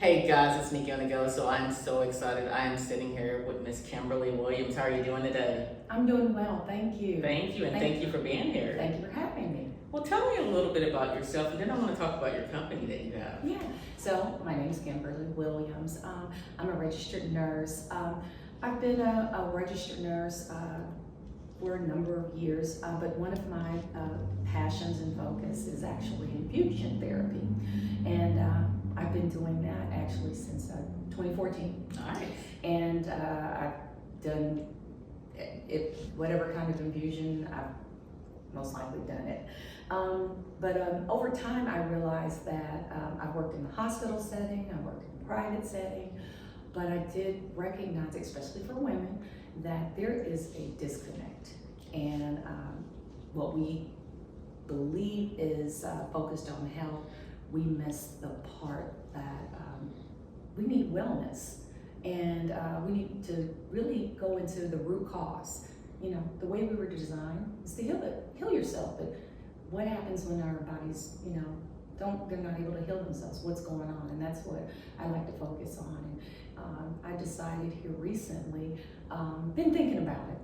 Hey guys, it's Nikki on the go. So I'm so excited. I am sitting here with Miss Kimberly Williams. How are you doing today? I'm doing well, thank you. Thank you, and thank you for being here. Thank you for having me. Well, tell me a little bit about yourself, and then I want to talk about your company that you have. Yeah, so my name is Kimberly Williams. I'm a registered nurse. I've been a registered nurse for a number of years, but one of my passions and focus is actually infusion therapy. And I've been doing that actually since 2014. Nice. And I've done whatever kind of infusion, I've most likely done it. But over time, I realized that I've worked in the hospital setting, I worked in the private setting, but I did recognize, especially for women, that there is a disconnect. And what we believe is focused on health, we miss the part that we need wellness. And we need to really go into the root cause. You know, the way we were designed is to heal yourself. But what happens when our bodies, they're not able to heal themselves? What's going on? And that's what I like to focus on. And I decided here recently, been thinking about it,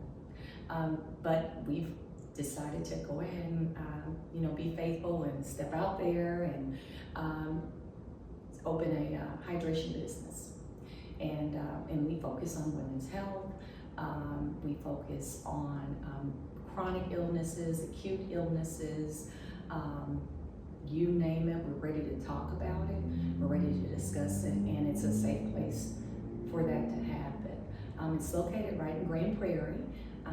but we've decided to go ahead and, be faithful and step out there and open a hydration business. And we focus on women's health. We focus on chronic illnesses, acute illnesses, you name it, we're ready to talk about it, we're ready to discuss it, and it's a safe place for that to happen. It's located right in Grand Prairie.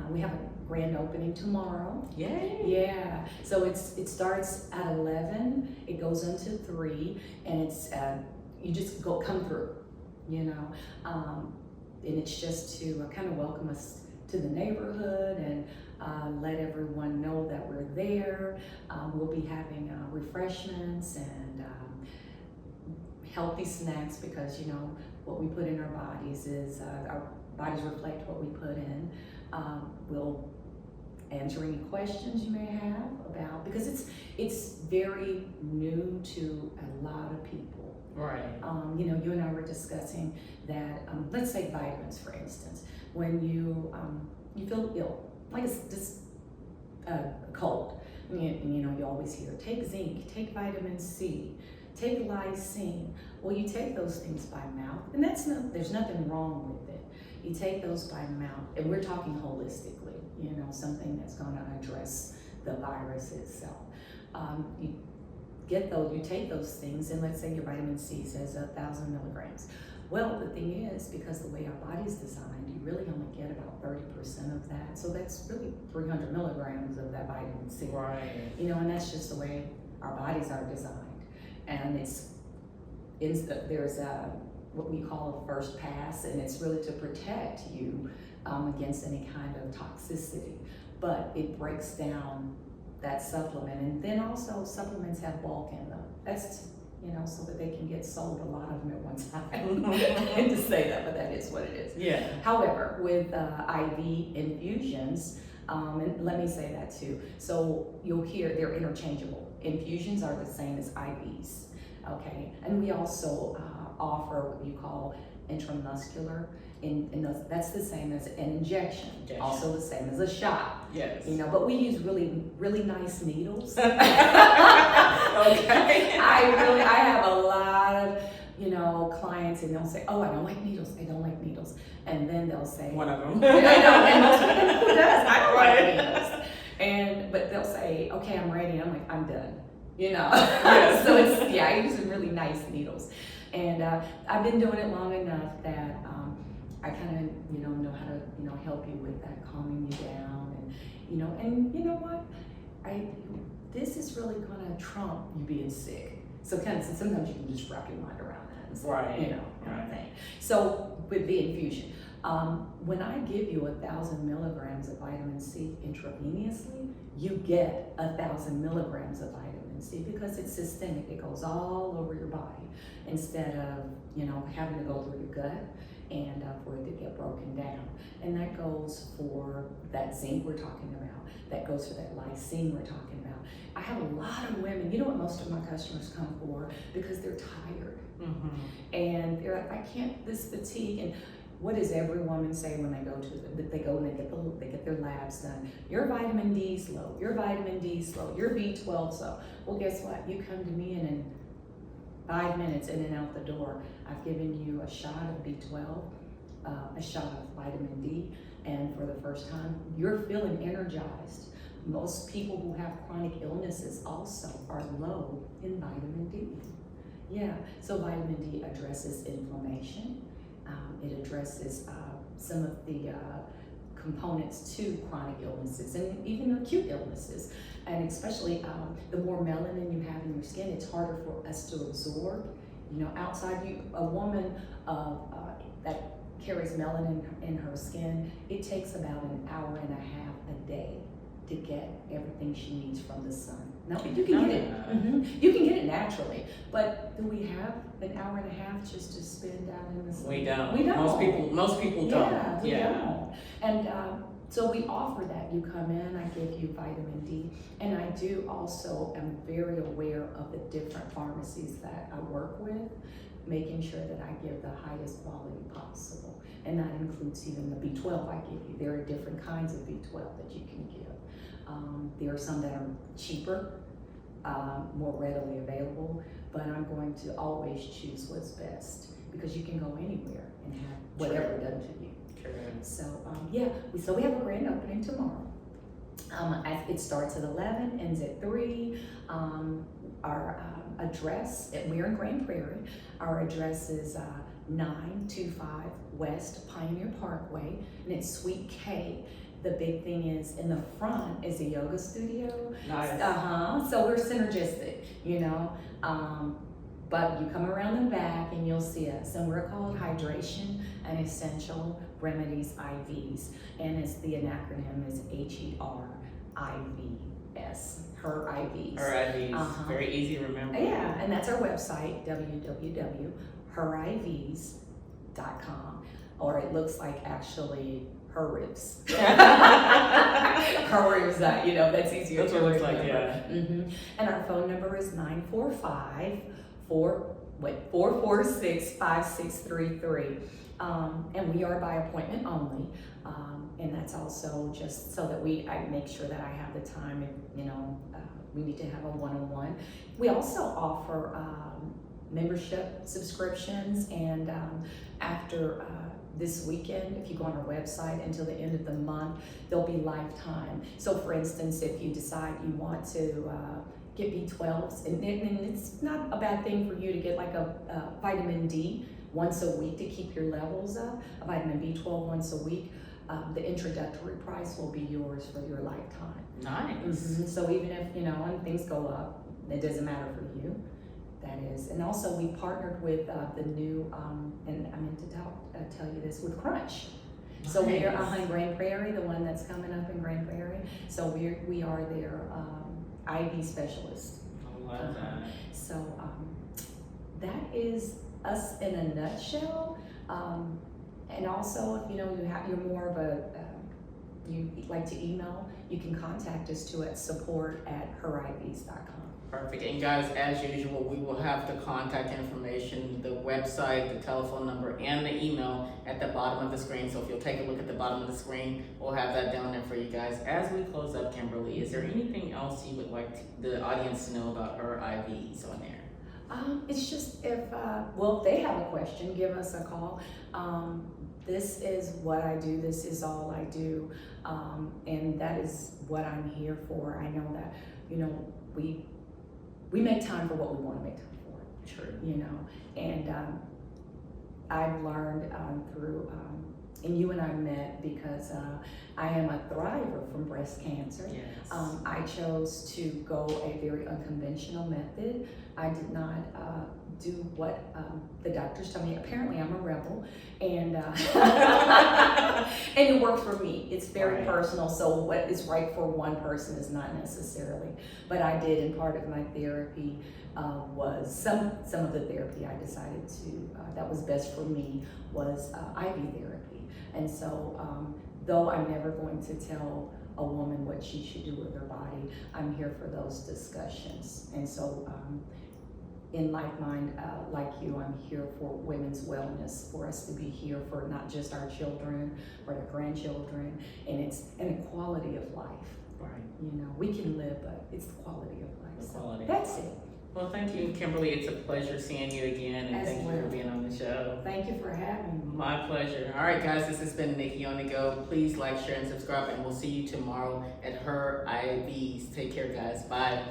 We have a grand opening tomorrow. Yay! Yeah, so it starts at 11, it goes until 3, and it's you just come through, and it's just to kind of welcome us to the neighborhood and let everyone know that we're there. We'll be having refreshments and healthy snacks because what we put in our bodies is our bodies reflect what we put in. We'll answer any questions you may have about, because it's very new to a lot of people. Right. You and I were discussing that, let's say vitamins, for instance, when you feel ill, like it's just a cold, you always hear, take zinc, take vitamin C, take lysine. Well, you take those things by mouth, and there's nothing wrong with it. You take those by mouth, and we're talking holistically, something that's going to address the virus itself. You take those things, and let's say your vitamin C says 1,000 milligrams. Well, the thing is, because the way our body's designed, you really only get about 30% of that. So that's really 300 milligrams of that vitamin C. Right. And that's just the way our bodies are designed. And there's what we call a first pass, and it's really to protect you against any kind of toxicity. But it breaks down that supplement, and then also supplements have bulk in them. That's so that they can get sold a lot of them at one time. I hate to say that, but that is what it is. Yeah. However, with IV infusions, and let me say that too. So you'll hear they're interchangeable. Infusions are the same as IVs, okay? And we also offer what you call intramuscular. That's the same as an injection. Also the same as a shot. Yes. But we use really, really nice needles. Okay. I have a lot of clients, and they'll say, "Oh, I don't like needles. I don't like needles," and then they'll say, One of them. I know, and most people, who does? I don't like needles. But they'll say, "Okay, I'm ready." And I'm like, "I'm done." Yes. So I use some really nice needles, and I've been doing it long enough that I kind of know how to help you with that, calming you down, and you know what, this is really gonna trump you being sick. So sometimes you can just wrap your mind around that, and Right. kind of thing. So with the infusion, when I give you 1,000 milligrams of vitamin C intravenously, you get 1,000 milligrams of vitamin C because it's systemic. It goes all over your body instead of having to go through your gut. and for it to get broken down. And that goes for that zinc we're talking about, that goes for that lysine we're talking about. I have a lot of women, you know what most of my customers come for? Because they're tired. And they're like, I can't, this fatigue. And what does every woman say when they go and they get their labs done? Your vitamin D's low, your vitamin D's low, your B12's low. Well, guess what? You come to me and in 5 minutes in and out the door, I've given you a shot of B12, a shot of vitamin D, and for the first time, you're feeling energized. Most people who have chronic illnesses also are low in vitamin D. Yeah, so vitamin D addresses inflammation. It addresses some of the components to chronic illnesses and even acute illnesses. And especially the more melanin you have in your skin, it's harder for us to absorb. You know, outside a woman that carries melanin in her skin, it takes about an hour and a half a day to get everything she needs from the sun. Now, you can get it. You can get it naturally, but do we have an hour and a half just to spend out in the sun? We don't. We don't. Most people don't. Yeah, we don't. And so we offer that. You come in, I give you vitamin D, and I do also am very aware of the different pharmacies that I work with, making sure that I give the highest quality possible. And that includes even the B12 I give you. There are different kinds of B12 that you can give. There are some that are cheaper, more readily available, but I'm going to always choose what's best because you can go anywhere and have whatever done to you. So we have a grand opening tomorrow. It starts at 11, ends at 3. Our address, we're in Grand Prairie. Our address is 925 West Pioneer Parkway, and it's Suite K. The big thing is in the front is a yoga studio. Nice. So we're synergistic, you know. But you come around the back and you'll see us, and we're called Hydration and Essential Remedies IVs, and the acronym is H.E.R. IVs. Her IVs. Her IVs. Very easy to remember. Yeah, and that's our website, www.herivs.com, or it looks like actually her ribs. Her ribs, you know, that's easier. That's what it looks like, yeah. And our phone number is 945-446-5633. And we are by appointment only. And that's also just so that I make sure that I have the time if, you know, we need to have a one-on-one. We also offer membership subscriptions, and after this weekend, if you go on our website until the end of the month, there'll be lifetime. So for instance, if you decide you want to get B12s, and it's not a bad thing for you to get like a vitamin D once a week to keep your levels up, a vitamin B12 once a week, the introductory price will be yours for your lifetime. Nice. So even if, you know, when things go up, it doesn't matter for you. That is, and also we partnered with the new, and I meant to tell you this, with Crunch. Nice. So we are in Grand Prairie, the one that's coming up in Grand Prairie. So we are their IV specialists. I love that. So that is us in a nutshell. And also, if you know you're more of you like to email, you can contact us too at support@herivs.com. Perfect. And guys, as usual, we will have the contact information, the website, the telephone number, and the email at the bottom of the screen. So if you'll take a look at the bottom of the screen, we'll have that down there for you guys. As we close up, Kimberly, is there anything else you would like the audience to know about her IVs on there? It's just if they have a question, give us a call. This is what I do. This is all I do. And that is what I'm here for. I know that, you know, we make time for what we want to make time for. True. You know, and I've learned through, and you and I met because I am a thriver from breast cancer. Yes. I chose to go a very unconventional method. I did not do what the doctors tell me. Apparently, I'm a rebel, and and it worked for me. It's very Right. personal, so what is right for one person is not necessarily. But I did, and part of my therapy was some of the therapy I decided to that was best for me was IV therapy. And so, though I'm never going to tell a woman what she should do with her body, I'm here for those discussions. And so, in like mind, like you, I'm here for women's wellness, for us to be here for not just our children, but our grandchildren, and it's an quality of life. Right. You know, we can live, but it's the quality of life. The So quality of that's life. it. Well, thank you, Kimberly. It's a pleasure seeing you again, and As thank you well. for being on the show. Thank you for having me. My pleasure. All right, guys, this has been Nikki on the Go. Please like, share, and subscribe, and we'll see you tomorrow at H.E.R IVs. Take care, guys. Bye.